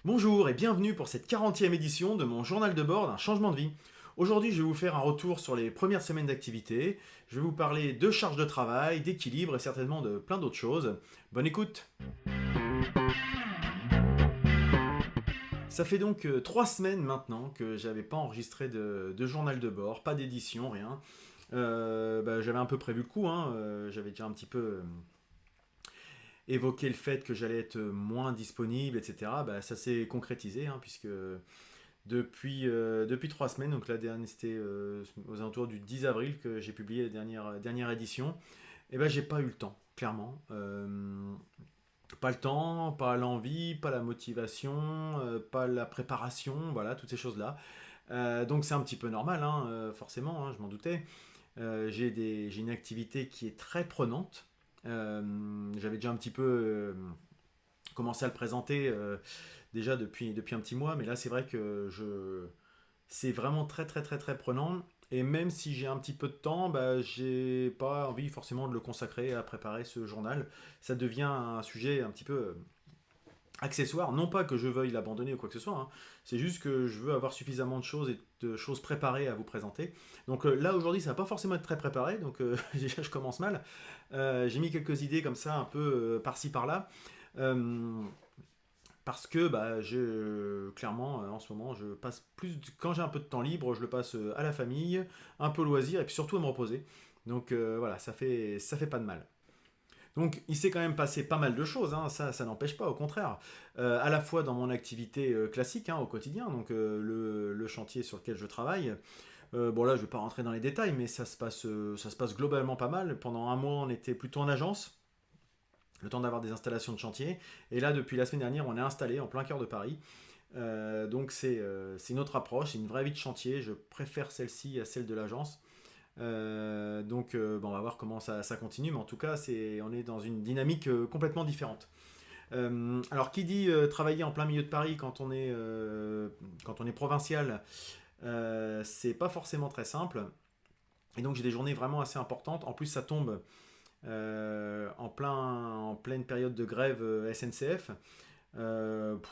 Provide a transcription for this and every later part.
Bonjour et bienvenue pour cette 40e édition de mon journal de bord d'un changement de vie. Aujourd'hui, je vais vous faire un retour sur les premières semaines d'activité. Je vais vous parler de charge de travail, d'équilibre et certainement de plein d'autres choses. Bonne écoute. Ça fait donc 3 semaines maintenant que j'avais pas enregistré de journal de bord, pas d'édition, rien. J'avais un peu prévu le coup, hein. J'avais déjà un petit peu évoqué le fait que j'allais être moins disponible, etc. Ça s'est concrétisé, hein, puisque depuis 3 semaines, donc la dernière c'était aux alentours du 10 avril que j'ai publié la dernière édition, et j'ai pas eu le temps, clairement. Pas le temps, pas l'envie, pas la motivation, pas la préparation, voilà, toutes ces choses-là. Donc c'est un petit peu normal, hein, forcément, hein, je m'en doutais. J'ai une activité qui est très prenante. J'avais déjà un petit peu commencé à le présenter déjà depuis un petit mois, mais là c'est vrai que c'est vraiment très très très très prenant. Et même si j'ai un petit peu de temps, j'ai pas envie forcément de le consacrer à préparer ce journal. Ça devient un sujet un petit peu accessoire. Non pas que je veuille l'abandonner ou quoi que ce soit, hein. C'est juste que je veux avoir suffisamment de choses et de choses préparées à vous présenter. Donc là aujourd'hui ça va pas forcément être très préparé, donc déjà je commence mal. J'ai mis quelques idées comme ça un peu par-ci par-là. Euh, Parce que clairement, en ce moment, je passe quand j'ai un peu de temps libre, je le passe à la famille, un peu au loisir, et puis surtout à me reposer. Donc voilà, ça fait pas de mal. Donc il s'est quand même passé pas mal de choses, hein, ça n'empêche pas, au contraire. À la fois dans mon activité classique, hein, au quotidien, donc le chantier sur lequel je travaille. Bon là, je vais pas rentrer dans les détails, mais ça se passe globalement pas mal. Pendant un mois, on était plutôt en agence, le temps d'avoir des installations de chantier. Et là, depuis la semaine dernière, on est installé en plein cœur de Paris. Donc c'est une autre approche, c'est une vraie vie de chantier. Je préfère celle-ci à celle de l'agence. On va voir comment ça continue, mais en tout cas, on est dans une dynamique complètement différente. Alors, qui dit travailler en plein milieu de Paris quand on est provincial, c'est pas forcément très simple. Et donc, j'ai des journées vraiment assez importantes. En plus, ça tombe en pleine période de grève SNCF. Je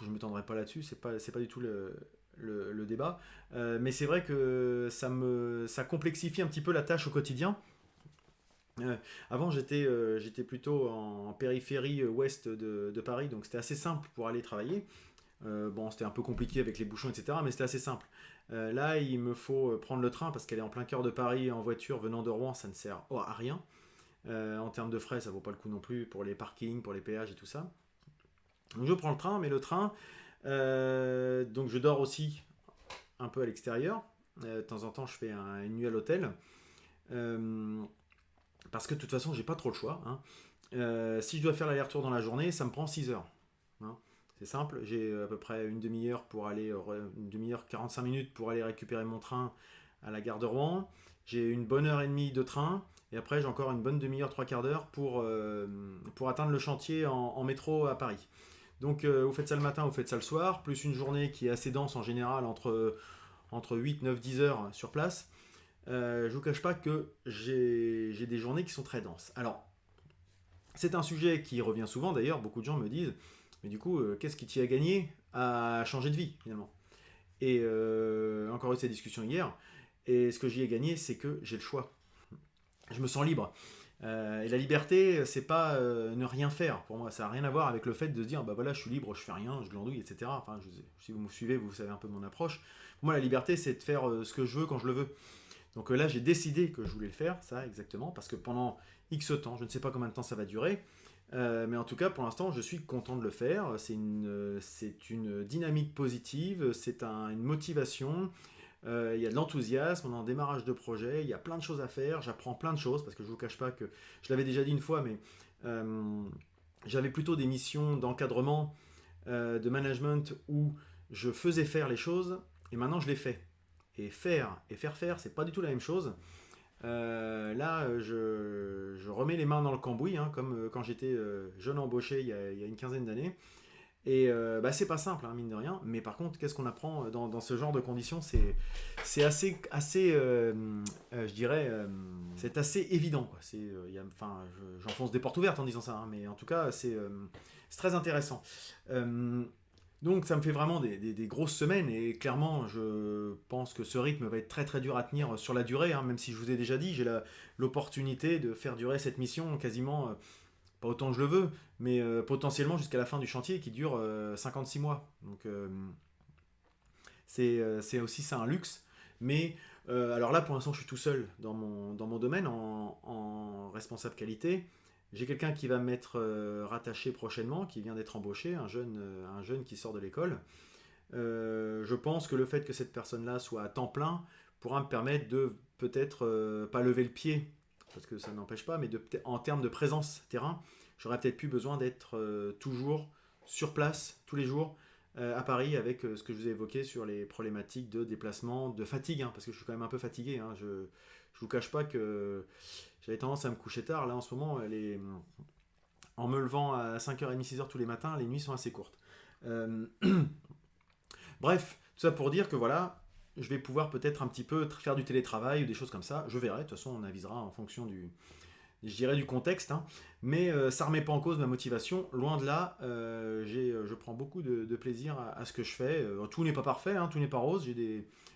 ne m'étendrai pas là-dessus, c'est pas du tout le débat. Mais c'est vrai que ça complexifie un petit peu la tâche au quotidien. Avant, j'étais plutôt en périphérie ouest de Paris, donc c'était assez simple pour aller travailler. Bon, c'était un peu compliqué avec les bouchons, etc., mais c'était assez simple. Là, il me faut prendre le train parce qu'elle est en plein cœur de Paris en voiture venant de Rouen, ça ne sert à rien. En termes de frais, ça vaut pas le coup non plus pour les parkings, pour les péages et tout ça. Donc je prends le train, mais le train, donc je dors aussi un peu à l'extérieur. De temps en temps, je fais une nuit à l'hôtel. Euh, Parce que de toute façon, j'ai pas trop le choix, hein. Si je dois faire l'aller-retour dans la journée, ça me prend 6 heures, hein. C'est simple, j'ai à peu près une demi-heure une demi-heure 45 minutes pour aller récupérer mon train à la gare de Rouen. J'ai une bonne heure et demie de train. Et après, j'ai encore une bonne demi-heure, trois quarts d'heure pour atteindre le chantier en métro à Paris. Donc, vous faites ça le matin, vous faites ça le soir, plus une journée qui est assez dense en général, entre 8, 9, 10 heures sur place. Je ne vous cache pas que j'ai des journées qui sont très denses. Alors, c'est un sujet qui revient souvent d'ailleurs, beaucoup de gens me disent, mais du coup, qu'est-ce qui t'y a gagné à changer de vie finalement? Et encore eu cette discussion hier, et ce que j'y ai gagné, c'est que j'ai le choix. Je me sens libre. Et la liberté, c'est pas ne rien faire. Pour moi, ça n'a rien à voir avec le fait de se dire, bah voilà, je suis libre, je fais rien, je glandouille, etc. Enfin, si vous me suivez, vous savez un peu mon approche. Pour moi, la liberté, c'est de faire ce que je veux quand je le veux. Donc là, j'ai décidé que je voulais le faire, ça exactement, parce que pendant X temps, je ne sais pas combien de temps ça va durer, mais en tout cas, pour l'instant, je suis content de le faire. C'est une dynamique positive, une motivation. Il y a de l'enthousiasme, on est en démarrage de projet, il y a plein de choses à faire, j'apprends plein de choses, parce que je ne vous cache pas que, je l'avais déjà dit une fois, mais euh, j'avais plutôt des missions d'encadrement, de management, où je faisais faire les choses, et maintenant je les fais. Et faire et faire faire, c'est pas du tout la même chose. Là, je remets les mains dans le cambouis, hein, comme quand j'étais jeune embauché il y a une quinzaine d'années. Et c'est pas simple, hein, mine de rien. Mais par contre, qu'est-ce qu'on apprend dans ce genre de conditions? C'est assez je dirais, c'est assez évident, quoi. J'enfonce des portes ouvertes en disant ça, hein, mais en tout cas, c'est très intéressant. Euh, Donc ça me fait vraiment des grosses semaines et clairement je pense que ce rythme va être très très dur à tenir sur la durée, hein, même si je vous ai déjà dit, j'ai l'opportunité de faire durer cette mission quasiment, pas autant que je le veux, mais potentiellement jusqu'à la fin du chantier qui dure 56 mois. Donc c'est aussi ça un luxe. Mais alors là pour l'instant je suis tout seul dans mon domaine en responsable qualité. J'ai quelqu'un qui va m'être rattaché prochainement, qui vient d'être embauché, un jeune qui sort de l'école. Je pense que le fait que cette personne-là soit à temps plein pourra me permettre de peut-être pas lever le pied, parce que ça n'empêche pas, mais en termes de présence terrain, j'aurais peut-être plus besoin d'être toujours sur place, tous les jours, à Paris, avec ce que je vous ai évoqué sur les problématiques de déplacement, de fatigue, hein, parce que je suis quand même un peu fatigué. Hein, je ne vous cache pas que j'avais tendance à me coucher tard. Là, en ce moment, en me levant à 5h30, 6h tous les matins, les nuits sont assez courtes. Euh, Bref, tout ça pour dire que voilà, je vais pouvoir peut-être un petit peu faire du télétravail ou des choses comme ça. Je verrai, de toute façon, on avisera en fonction je dirais du contexte, hein. Mais ça ne remet pas en cause ma motivation. Loin de là, je prends beaucoup de plaisir à ce que je fais. Tout n'est pas parfait, hein, tout n'est pas rose.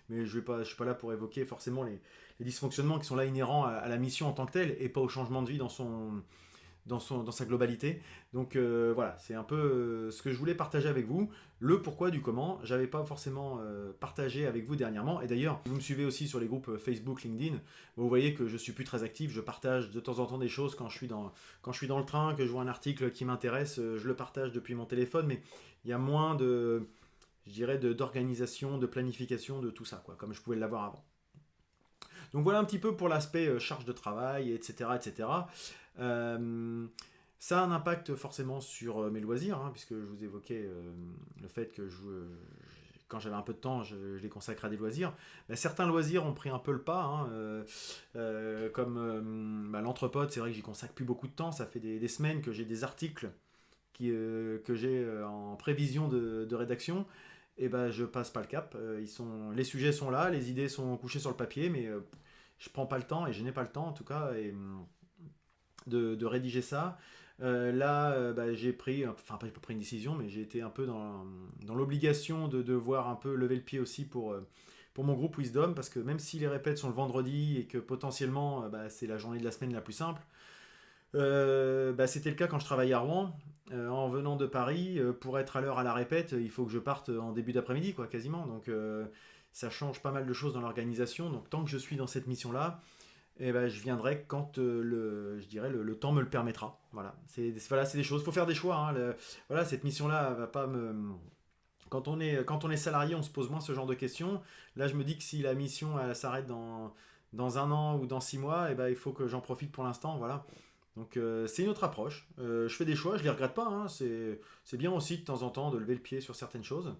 Mais je ne suis pas là pour évoquer forcément les dysfonctionnements qui sont là inhérents à la mission en tant que telle et pas au changement de vie dans sa globalité. Donc voilà, c'est un peu ce que je voulais partager avec vous, le pourquoi du comment. J'avais pas forcément partagé avec vous dernièrement. Et d'ailleurs, vous me suivez aussi sur les groupes Facebook, LinkedIn. Vous voyez que je suis plus très actif. Je partage de temps en temps des choses quand je suis dans le train, que je vois un article qui m'intéresse, je le partage depuis mon téléphone. Mais il y a moins je dirais, d'organisation, de planification, de tout ça, quoi, comme je pouvais l'avoir avant. Donc voilà un petit peu pour l'aspect charge de travail, etc. etc. Euh, Ça a un impact forcément sur mes loisirs, hein, puisque je vous évoquais le fait que quand j'avais un peu de temps, je les consacrais à des loisirs. Ben, certains loisirs ont pris un peu le pas, hein, comme l'entrepode, c'est vrai que j'y consacre plus beaucoup de temps. Ça fait des semaines que j'ai des articles que j'ai en prévision de rédaction. Et ben, je passe pas le cap. Les sujets sont là, les idées sont couchées sur le papier, mais je prends pas le temps et je n'ai pas le temps en tout cas de rédiger ça. Là, bah, j'ai pris, enfin pas pris une décision, mais j'ai été un peu dans l'obligation de devoir un peu lever le pied aussi pour mon groupe Wisdom, parce que même si les répètes sont le vendredi et que potentiellement bah, c'est la journée de la semaine la plus simple, bah, c'était le cas quand je travaillais à Rouen. En venant de Paris, pour être à l'heure à la répète, il faut que je parte en début d'après-midi, quoi, quasiment. Donc ça change pas mal de choses dans l'organisation. Donc tant que je suis dans cette mission-là, eh ben, je viendrai quand je dirais le temps me le permettra. Voilà, c'est des choses. Il faut faire des choix. Hein. Voilà, cette mission-là va pas me. Quand on est salarié, on se pose moins ce genre de questions. Là, je me dis que si la mission elle s'arrête dans un an ou dans 6 mois, eh ben, il faut que j'en profite pour l'instant. Voilà. Donc c'est une autre approche. Je fais des choix, je les regrette pas. Hein. C'est bien aussi de temps en temps de lever le pied sur certaines choses.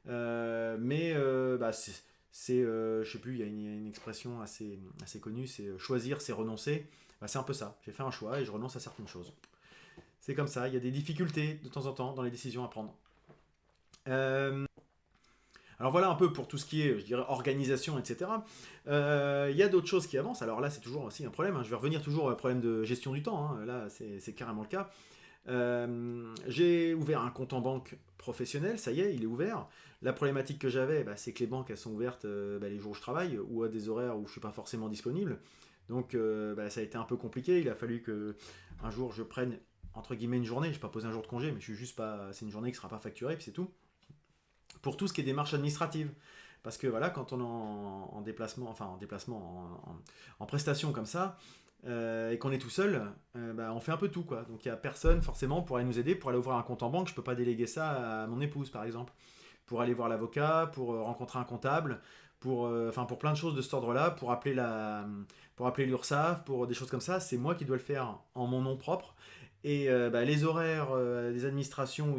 Mais bah, je sais plus, il y a une expression assez connue, c'est choisir, c'est renoncer. Bah, c'est un peu ça. J'ai fait un choix et je renonce à certaines choses. C'est comme ça. Il y a des difficultés de temps en temps dans les décisions à prendre. Euh, alors voilà un peu pour tout ce qui est, je dirais, organisation, etc. Il y a d'autres choses qui avancent. Alors là, c'est toujours aussi un problème. Hein. Je vais revenir toujours au problème de gestion du temps. Hein. Là, c'est carrément le cas. J'ai ouvert un compte en banque professionnel, ça y est, il est ouvert. La problématique que j'avais, bah, c'est que les banques, elles sont ouvertes bah, les jours où je travaille ou à des horaires où je ne suis pas forcément disponible. Donc bah, ça a été un peu compliqué. Il a fallu que un jour je prenne entre guillemets une journée. Je n'ai pas posé un jour de congé, mais je suis juste pas. C'est une journée qui ne sera pas facturée, puis c'est tout. Pour tout ce qui est démarches administratives. Parce que voilà, quand on est en déplacement, enfin en déplacement, en prestation comme ça, et qu'on est tout seul, bah, on fait un peu tout quoi. Donc il n'y a personne forcément pour aller nous aider, pour aller ouvrir un compte en banque. Je peux pas déléguer ça à mon épouse par exemple. Pour aller voir l'avocat, pour rencontrer un comptable, pour plein de choses de cet ordre-là, pour appeler l'URSSAF, pour des choses comme ça, c'est moi qui dois le faire en mon nom propre. Et bah, les horaires des administrations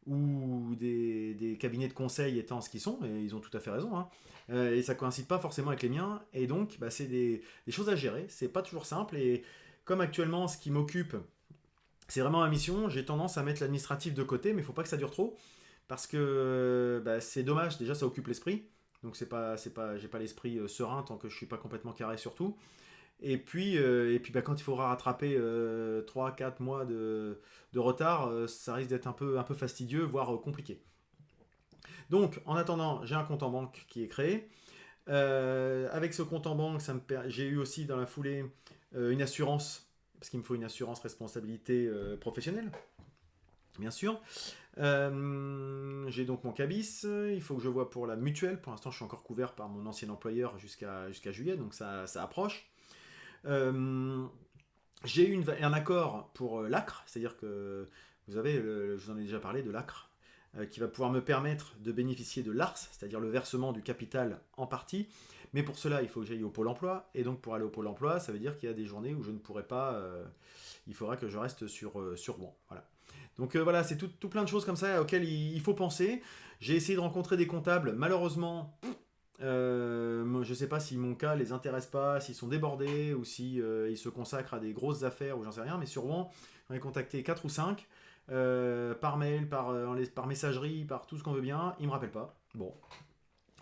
ou des cabinets de conseil étant ce qu'ils sont, et ils ont tout à fait raison, hein, et ça coïncide pas forcément avec les miens, et donc bah, c'est des choses à gérer, c'est pas toujours simple, et comme actuellement ce qui m'occupe, c'est vraiment ma mission, j'ai tendance à mettre l'administratif de côté, mais il faut pas que ça dure trop, parce que bah, c'est dommage, déjà ça occupe l'esprit, donc j'ai pas l'esprit serein tant que je suis pas complètement carré sur tout, Et puis bah, quand il faudra rattraper 3-4 mois de retard, ça risque d'être un peu fastidieux, voire compliqué. Donc, en attendant, j'ai un compte en banque qui est créé. Avec ce compte en banque, j'ai eu aussi dans la foulée une assurance, parce qu'il me faut une assurance responsabilité professionnelle, bien sûr. J'ai donc mon cabis, il faut que je vois pour la mutuelle. Pour l'instant, je suis encore couvert par mon ancien employeur jusqu'à juillet, donc ça approche. Euh, j'ai eu un accord pour l'ACRE, c'est-à-dire que vous avez, je vous en ai déjà parlé de l'ACRE, qui va pouvoir me permettre de bénéficier de l'ARS, c'est-à-dire le versement du capital en partie. Mais pour cela, il faut que j'aille au Pôle emploi. Et donc, pour aller au Pôle emploi, ça veut dire qu'il y a des journées où je ne pourrai pas. Il faudra que je reste sur Rouen. Voilà. Donc, voilà, c'est tout plein de choses comme ça auxquelles il faut penser. J'ai essayé de rencontrer des comptables. Malheureusement, je ne sais pas si mon cas les intéresse pas, s'ils sont débordés ou si ils se consacrent à des grosses affaires ou j'en sais rien. Mais sur Rouen, j'en ai contacté 4 ou 5 par mail, par messagerie, par tout ce qu'on veut bien. Ils me rappellent pas. Bon,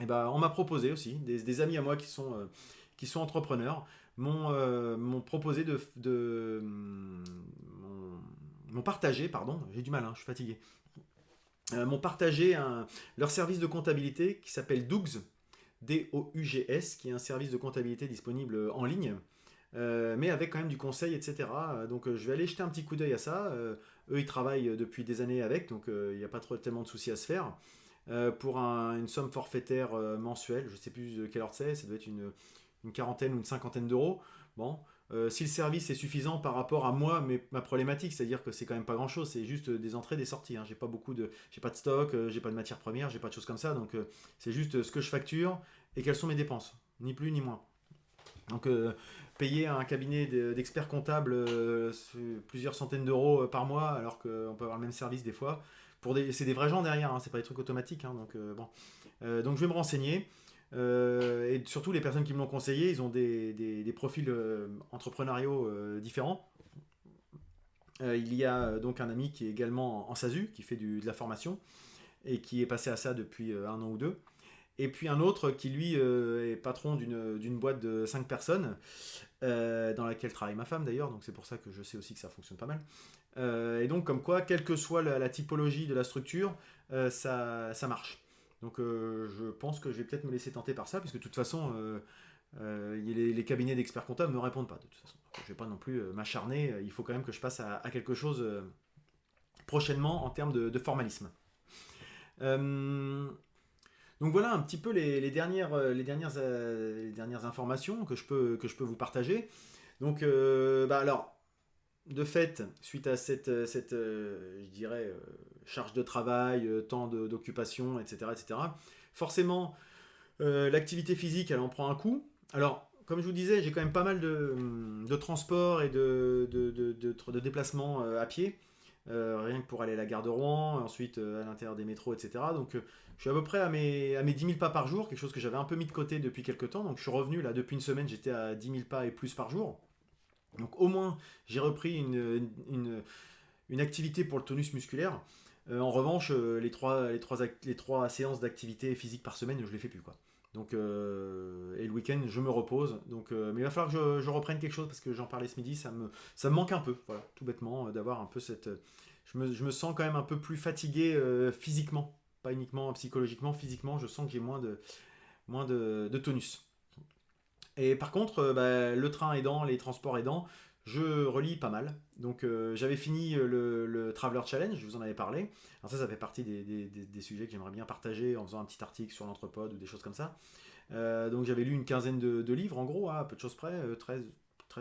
et ben on m'a proposé aussi des amis à moi qui sont entrepreneurs m'ont proposé m'ont partagé, pardon, j'ai du mal, hein, je suis fatigué. M'ont partagé leur service de comptabilité qui s'appelle Dougs, DOUGS, qui est un service de comptabilité disponible en ligne, mais avec quand même du conseil, etc. Donc je vais aller jeter un petit coup d'œil à ça. Eux, ils travaillent depuis des années avec, donc il n'y a pas tellement de soucis à se faire. Pour une somme forfaitaire mensuelle, je ne sais plus de quelle heure c'est, ça doit être une quarantaine ou une cinquantaine d'euros. Bon, si le service est suffisant par rapport à moi, ma problématique, c'est-à-dire que c'est quand même pas grand-chose, c'est juste des entrées, des sorties. Hein. J'ai pas de stock, j'ai pas de matière première, j'ai pas de choses comme ça, donc c'est juste ce que je facture et quelles sont mes dépenses, ni plus ni moins. Donc payer un cabinet d'experts comptables plusieurs centaines d'euros par mois, alors qu'on peut avoir le même service des fois, c'est des vrais gens derrière, hein, c'est pas des trucs automatiques. Hein, donc bon, donc je vais me renseigner. Et surtout les personnes qui me l'ont conseillé, ils ont des profils entrepreneuriaux différents. Il y a donc un ami qui est également en SASU, qui fait de la formation et qui est passé à ça depuis un an ou deux. Et puis un autre qui lui est patron d'une boîte de 5 personnes, dans laquelle travaille ma femme d'ailleurs, donc c'est pour ça que je sais aussi que ça fonctionne pas mal. Et donc comme quoi, quelle que soit la typologie de la structure, ça marche. Donc je pense que je vais peut-être me laisser tenter par ça, puisque de toute façon, les cabinets d'experts comptables ne me répondent pas de toute façon. Donc, je ne vais pas non plus m'acharner, il faut quand même que je passe à quelque chose prochainement en termes de formalisme. Donc voilà un petit peu les dernières informations que je peux vous partager. Donc alors, de fait, suite à cette je dirais, charge de travail, temps d'occupation, etc., forcément, l'activité physique, elle en prend un coup. Alors, comme je vous disais, j'ai quand même pas mal de transports et de déplacements à pied. Rien que pour aller à la gare de Rouen, ensuite à l'intérieur des métros, etc. Donc je suis à peu près à mes 10 000 pas par jour, quelque chose que j'avais un peu mis de côté depuis quelques temps. Donc je suis revenu là depuis une semaine, j'étais à 10 000 pas et plus par jour. Donc au moins j'ai repris une activité pour le tonus musculaire. En revanche, les trois séances d'activité physique par semaine, je les fais plus quoi. Donc, et le week-end, je me repose. Donc, mais il va falloir que je reprenne quelque chose parce que j'en parlais ce midi, ça me manque un peu, voilà, tout bêtement, d'avoir un peu cette. Je me sens quand même un peu plus fatigué physiquement, pas uniquement psychologiquement, physiquement, je sens que j'ai moins de tonus. Et par contre, le train aidant, les transports aidant, je relis pas mal. Donc j'avais fini le Traveler Challenge, je vous en avais parlé. Alors ça fait partie des sujets que j'aimerais bien partager en faisant un petit article sur l'entrepode ou des choses comme ça. Donc j'avais lu une quinzaine de livres en gros, à peu de choses près, 13,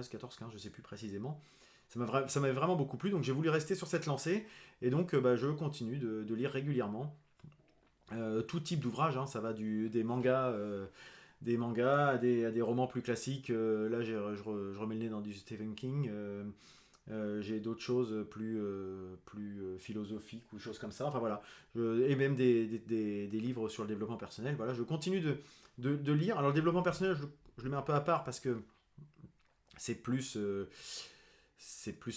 14, 15, je sais plus précisément. Ça m'avait vraiment beaucoup plu, donc j'ai voulu rester sur cette lancée. Et donc je continue de lire régulièrement. Tout type d'ouvrage, hein, ça va des mangas à des romans plus classiques. Là, je remets le nez dans du Stephen King. J'ai d'autres choses plus philosophiques ou choses comme ça. Enfin voilà. Et même des livres sur le développement personnel. Voilà, je continue de lire. Alors, le développement personnel, je le mets un peu à part parce que c'est plus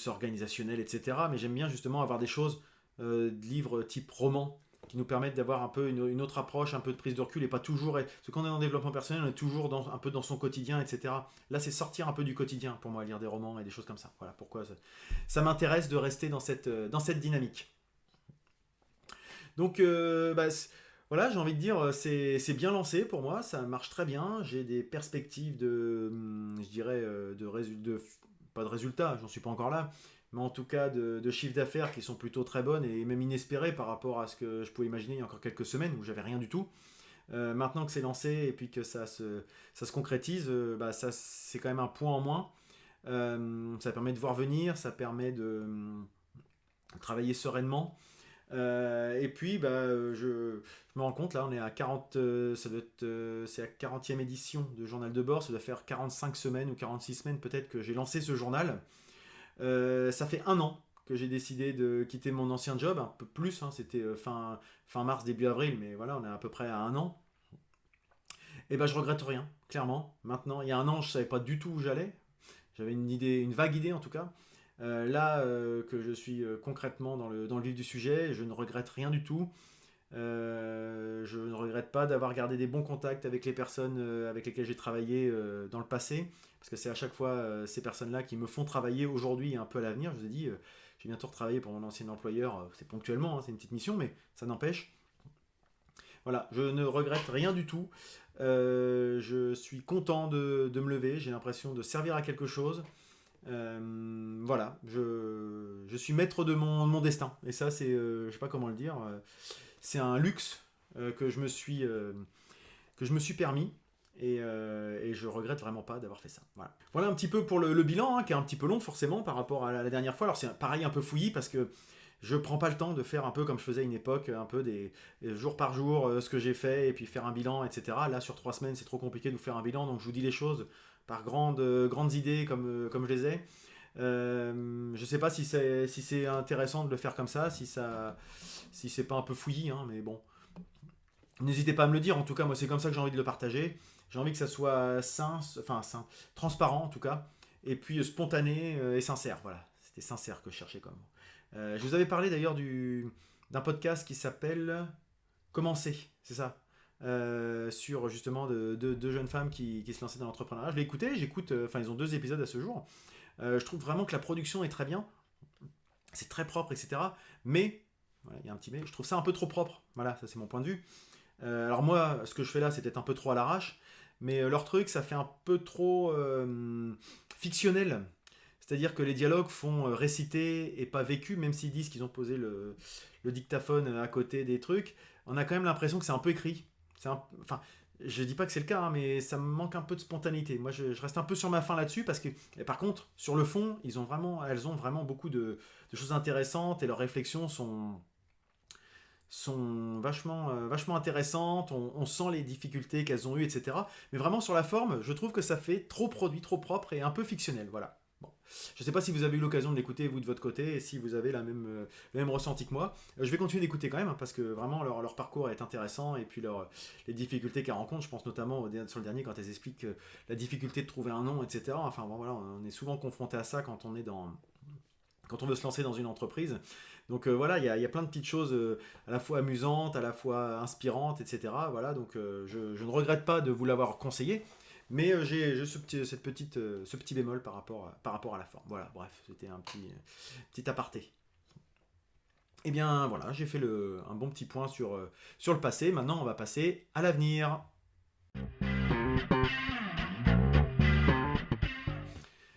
organisationnel, etc. Mais j'aime bien justement avoir des choses, de livres type roman, qui nous permettent d'avoir un peu une autre approche, un peu de prise de recul et pas toujours. Parce que quand on est dans le développement personnel, on est toujours un peu dans son quotidien, etc. Là, c'est sortir un peu du quotidien pour moi, lire des romans et des choses comme ça. Voilà pourquoi ça m'intéresse de rester dans cette dynamique. Donc, voilà, j'ai envie de dire, c'est bien lancé pour moi, ça marche très bien. J'ai des perspectives je dirais, pas de résultats, j'en suis pas encore là, mais en tout cas de chiffre d'affaires qui sont plutôt très bonnes et même inespérées par rapport à ce que je pouvais imaginer il y a encore quelques semaines où j'avais rien du tout. Maintenant que c'est lancé et puis que ça se concrétise, c'est quand même un point en moins. Ça permet de voir venir, ça permet de travailler sereinement. Et puis, je me rends compte, là, on est à 40, c'est la 40e édition de Journal de bord, ça doit faire 45 semaines ou 46 semaines peut-être que j'ai lancé ce journal. Ça fait 1 an que j'ai décidé de quitter mon ancien job, un peu plus, hein, c'était fin mars, début avril, mais voilà, on est à peu près à 1 an. Et je regrette rien, clairement. Maintenant, il y a 1 an, je savais pas du tout où j'allais. J'avais une vague idée en tout cas. Là que je suis concrètement dans le vif du sujet, je ne regrette rien du tout. Je ne regrette pas d'avoir gardé des bons contacts avec les personnes avec lesquelles j'ai travaillé dans le passé, parce que c'est à chaque fois ces personnes-là qui me font travailler aujourd'hui et un peu à l'avenir. Je vous ai dit, j'ai bientôt retravaillé pour mon ancien employeur, c'est ponctuellement, hein, c'est une petite mission, mais ça n'empêche. Voilà, je ne regrette rien du tout. Je suis content de me lever, j'ai l'impression de servir à quelque chose. Voilà, je suis maître de mon destin. Et ça, c'est, je sais pas comment le dire, c'est un luxe que je me suis permis. Et je regrette vraiment pas d'avoir fait ça. Voilà un petit peu pour le bilan, hein, qui est un petit peu long forcément par rapport à la dernière fois. Alors c'est pareil un peu fouillis parce que je prends pas le temps de faire un peu comme je faisais à une époque, un peu des jour par jour, ce que j'ai fait, et puis faire un bilan, etc. Là, sur 3 semaines, c'est trop compliqué de vous faire un bilan, donc je vous dis les choses par grandes idées comme je les ai. Je sais pas si c'est intéressant de le faire comme ça, si c'est pas un peu fouillis, hein, mais bon. N'hésitez pas à me le dire, en tout cas, moi c'est comme ça que j'ai envie de le partager. J'ai envie que ça soit sain, transparent en tout cas, et puis spontané et sincère. Voilà, c'était sincère que je cherchais comme mot. Je vous avais parlé d'ailleurs d'un podcast qui s'appelle Commencer, c'est ça, sur justement deux jeunes femmes qui se lançaient dans l'entrepreneuriat. Je l'ai écouté, ils ont 2 épisodes à ce jour. Je trouve vraiment que la production est très bien, c'est très propre, etc. Mais, voilà, il y a un petit mais, je trouve ça un peu trop propre. Voilà, ça c'est mon point de vue. Alors moi, ce que je fais là, c'est peut-être un peu trop à l'arrache, mais leur truc, ça fait un peu trop fictionnel. C'est-à-dire que les dialogues font réciter et pas vécu, même s'ils disent qu'ils ont posé le dictaphone à côté des trucs. On a quand même l'impression que c'est un peu écrit. Enfin, je dis pas que c'est le cas, hein, mais ça me manque un peu de spontanéité. Moi, je reste un peu sur ma faim là-dessus, parce que, et par contre, sur le fond, elles ont vraiment beaucoup de choses intéressantes, et leurs réflexions sont vachement intéressantes, on sent les difficultés qu'elles ont eues, etc. Mais vraiment sur la forme, je trouve que ça fait trop produit, trop propre et un peu fictionnel, voilà. Bon. Je ne sais pas si vous avez eu l'occasion de l'écouter, vous de votre côté, et si vous avez le même ressenti que moi. Je vais continuer d'écouter quand même, hein, parce que vraiment leur parcours est intéressant, et puis les difficultés qu'elles rencontrent, je pense notamment sur le dernier, quand elles expliquent la difficulté de trouver un nom, etc. Enfin bon, voilà, on est souvent confronté à ça quand on veut se lancer dans une entreprise. Donc voilà, il y a plein de petites choses à la fois amusantes, à la fois inspirantes, etc. Voilà, donc je ne regrette pas de vous l'avoir conseillé, mais j'ai ce petit bémol par rapport à la forme. Voilà, bref, c'était un petit aparté. Et bien voilà, j'ai fait un bon petit point sur le passé. Maintenant, on va passer à l'avenir.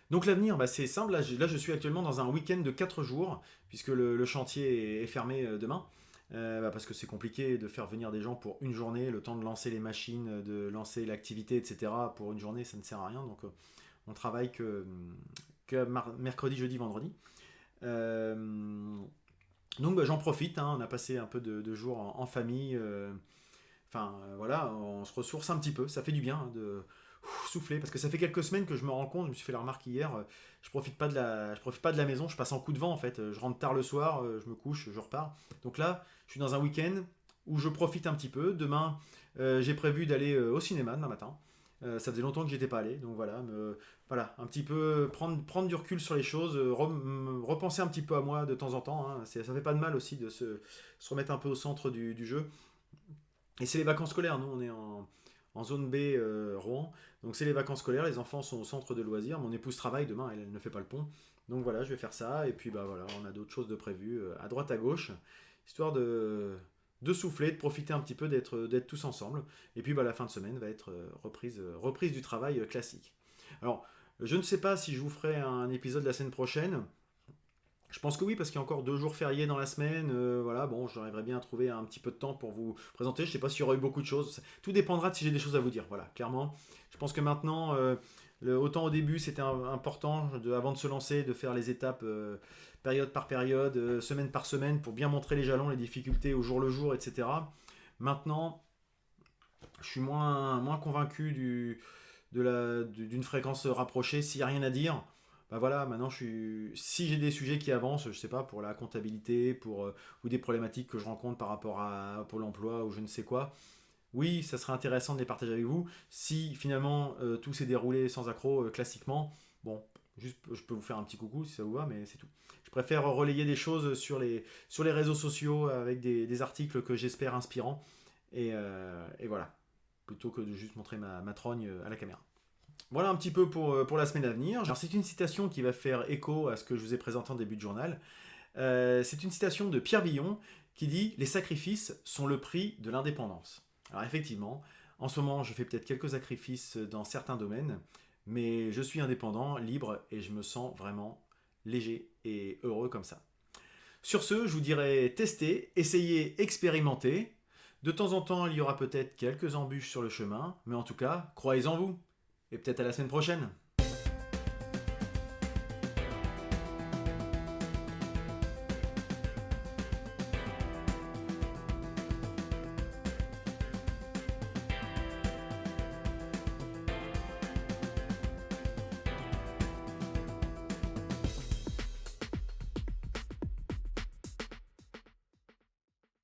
Donc l'avenir, c'est simple, là je suis actuellement dans un week-end de 4 jours, puisque le chantier est fermé demain, parce que c'est compliqué de faire venir des gens pour une journée, le temps de lancer les machines, de lancer l'activité, etc. Pour une journée, ça ne sert à rien, donc on travaille que mercredi, jeudi, vendredi. Donc j'en profite, hein, on a passé un peu de jours en famille, voilà, on se ressource un petit peu, ça fait du bien hein, de souffler, parce que ça fait quelques semaines que je me rends compte, je me suis fait la remarque hier, je profite pas de la maison, je passe en coup de vent en fait, je rentre tard le soir, je me couche, je repars. Donc là, je suis dans un week-end où je profite un petit peu. Demain, j'ai prévu d'aller au cinéma demain matin. Ça faisait longtemps que j'y étais pas allé, donc voilà, voilà, un petit peu prendre du recul sur les choses, repenser un petit peu à moi de temps en temps, hein. Ça fait pas de mal aussi de se remettre un peu au centre du jeu. Et c'est les vacances scolaires, nous on est en zone B Rouen, donc c'est les vacances scolaires, les enfants sont au centre de loisirs, mon épouse travaille demain, elle ne fait pas le pont, donc voilà, je vais faire ça, et puis bah voilà, on a d'autres choses de prévues à droite à gauche, histoire de souffler, de profiter un petit peu d'être tous ensemble, et puis bah la fin de semaine va être reprise du travail classique. Alors, je ne sais pas si je vous ferai un épisode la semaine prochaine. Je pense que oui, parce qu'il y a encore 2 jours fériés dans la semaine. Voilà, bon, j'arriverai bien à trouver un petit peu de temps pour vous présenter. Je ne sais pas s'il y aura eu beaucoup de choses. Tout dépendra de si j'ai des choses à vous dire. Voilà, clairement. Je pense que maintenant, autant au début, c'était important, avant de se lancer, de faire les étapes période par période, semaine par semaine, pour bien montrer les jalons, les difficultés au jour le jour, etc. Maintenant, je suis moins convaincu d'une fréquence rapprochée. S'il n'y a rien à dire, bah voilà, maintenant si j'ai des sujets qui avancent, je sais pas, pour la comptabilité, ou des problématiques que je rencontre par rapport à Pôle emploi ou je ne sais quoi, oui, ça serait intéressant de les partager avec vous. Si finalement tout s'est déroulé sans accroc classiquement, bon, juste je peux vous faire un petit coucou si ça vous va, mais c'est tout. Je préfère relayer des choses sur les réseaux sociaux avec des articles que j'espère inspirants. Et voilà, plutôt que de juste montrer ma trogne à la caméra. Voilà un petit peu pour la semaine à venir. Alors c'est une citation qui va faire écho à ce que je vous ai présenté en début de journal. C'est une citation de Pierre Billon qui dit « Les sacrifices sont le prix de l'indépendance ». Alors effectivement, en ce moment je fais peut-être quelques sacrifices dans certains domaines, mais je suis indépendant, libre et je me sens vraiment léger et heureux comme ça. Sur ce, je vous dirais tester, essayez, expérimentez. De temps en temps, il y aura peut-être quelques embûches sur le chemin, mais en tout cas, croyez en vous. Et peut-être à la semaine prochaine.